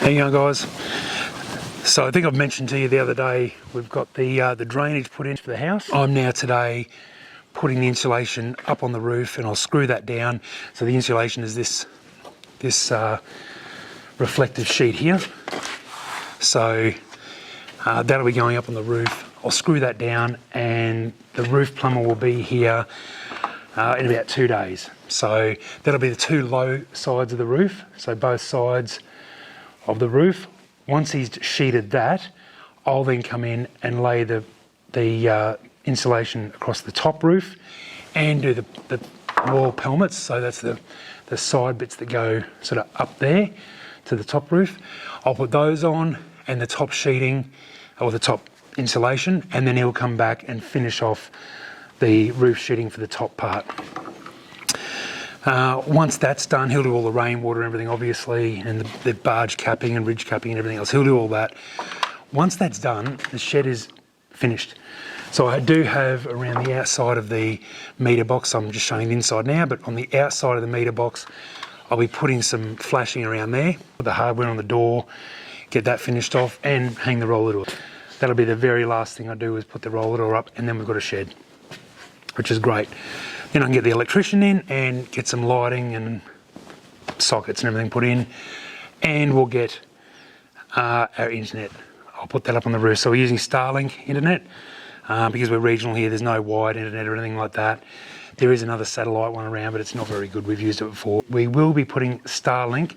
How you going, guys? So I think I've mentioned to you the other day, we've got the drainage put into the house. I'm now today putting the insulation up on the roof, and I'll screw that down. So the insulation is this reflective sheet here. So that'll be going up on the roof. I'll screw that down, and the roof plumber will be here in about 2 days. So that'll be the two low sides of the roof. So both sides of the roof. Once he's sheeted that, I'll then come in and lay the insulation across the top roof and do the wall pelmets. So that's the side bits that go sort of up there to the top roof. I'll put those on, and the top sheeting or the top insulation, and then he'll come back and finish off the roof sheeting for the top part. Once that's done, he'll do all the rainwater and everything, obviously, and the barge capping and ridge capping and everything else. He'll do all that. Once that's done, the shed is finished. So I do have around the outside of the meter box, I'm just showing the inside now, but on the outside of the meter box, I'll be putting some flashing around there, put the hardware on the door, get that finished off, and hang the roller door. That'll be the very last thing I do, is put the roller door up, and then we've got a shed, which is great. Then I can get the electrician in and get some lighting and sockets and everything put in, and we'll get our internet. I'll put that up on the roof. So we're using Starlink internet because we're regional here. There's no wide internet or anything like that. There is another satellite one around, but it's not very good. We've used it before. We will be putting Starlink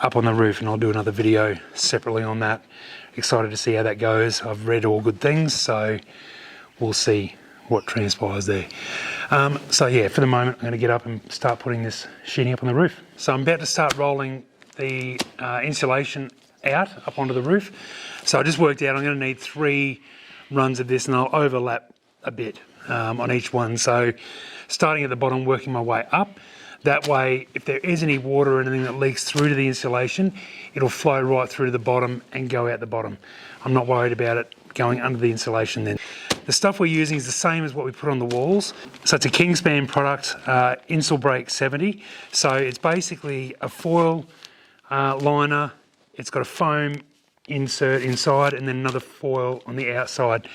up on the roof, and I'll do another video separately on that. Excited to see how that goes. I've read all good things, so we'll see what transpires there. So yeah, for the moment, I'm going to get up and start putting this sheeting up on the roof. So I'm about to start rolling the insulation out up onto the roof. So I just worked out I'm going to need 3 runs of this, and I'll overlap a bit on each one. So starting at the bottom, working my way up. That way, if there is any water or anything that leaks through to the insulation, it'll flow right through to the bottom and go out the bottom. I'm not worried about it going under the insulation then. The stuff we're using is the same as what we put on the walls. So it's a Kingspan product, Insulbreak 70. So it's basically a foil liner. It's got a foam insert inside, and then another foil on the outside.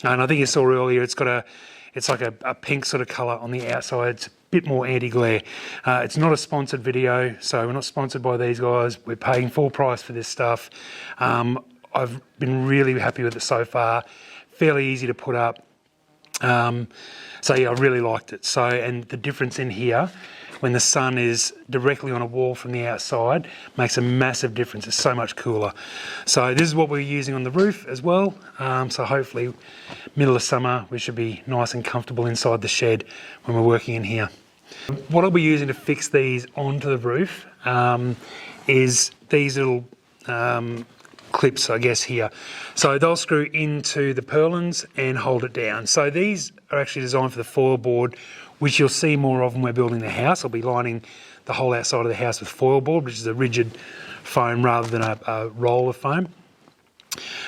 And I think you saw earlier, it's like a pink sort of colour on the outside. It's a bit more anti-glare. It's not a sponsored video, so we're not sponsored by these guys. We're paying full price for this stuff. I've been really happy with it so far. Fairly easy to put up. So yeah, I really liked it. So, and the difference in here, when the sun is directly on a wall from the outside, makes a massive difference. It's so much cooler. So this is what we're using on the roof as well. So hopefully, middle of summer, we should be nice and comfortable inside the shed when we're working in here. What I'll be using to fix these onto the roof is these little clips, I guess, here. So they'll screw into the purlins and hold it down. So these are actually designed for the foil board, which you'll see more of when we're building the house. I'll be lining the whole outside of the house with foil board, which is a rigid foam rather than a roll of foam.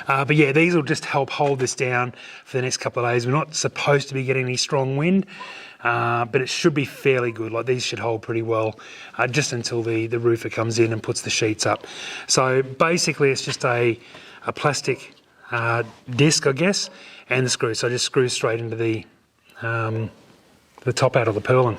But yeah, these will just help hold this down for the next couple of days. We're not supposed to be getting any strong wind, but it should be fairly good. Like, these should hold pretty well just until the roofer comes in and puts the sheets up. So basically it's just a plastic disc, I guess, and the screw. So I just screw straight into the top out of the purlin.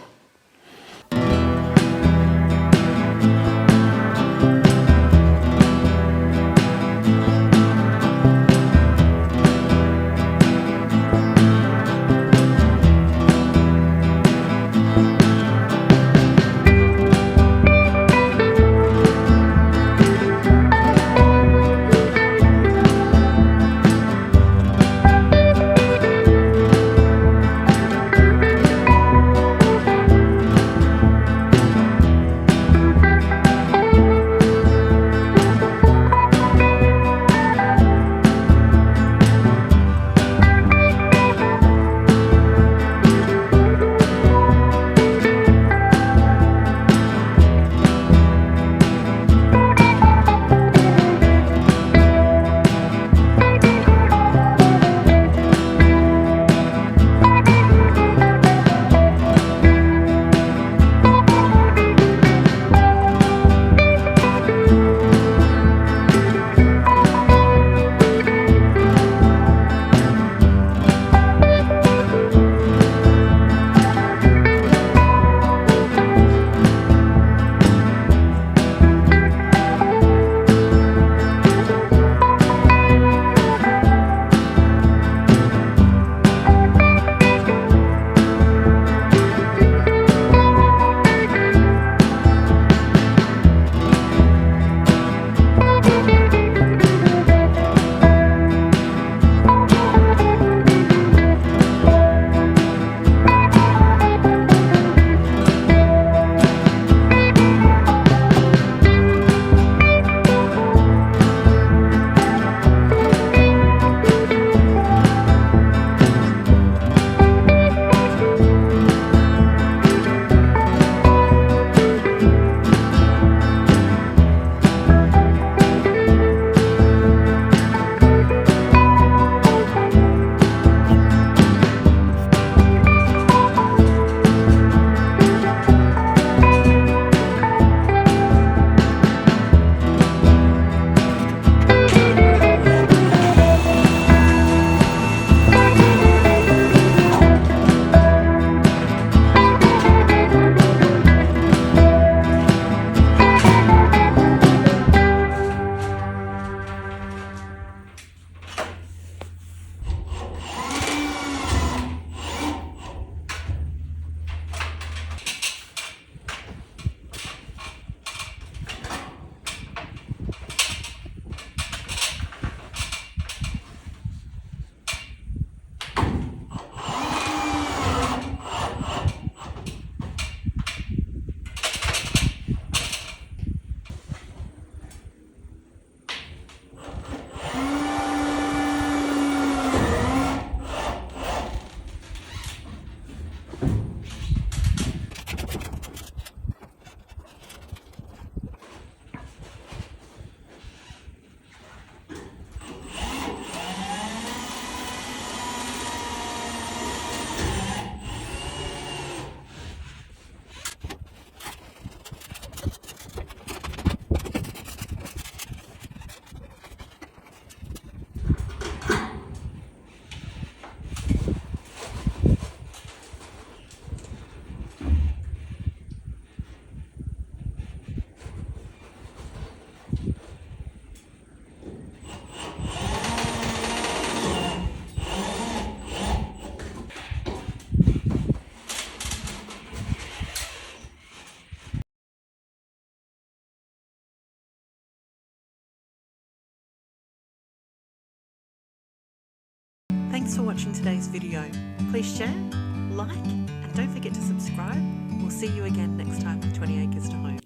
Thanks for watching today's video. Please share, like, and don't forget to subscribe. We'll see you again next time with 20 Acres to Home.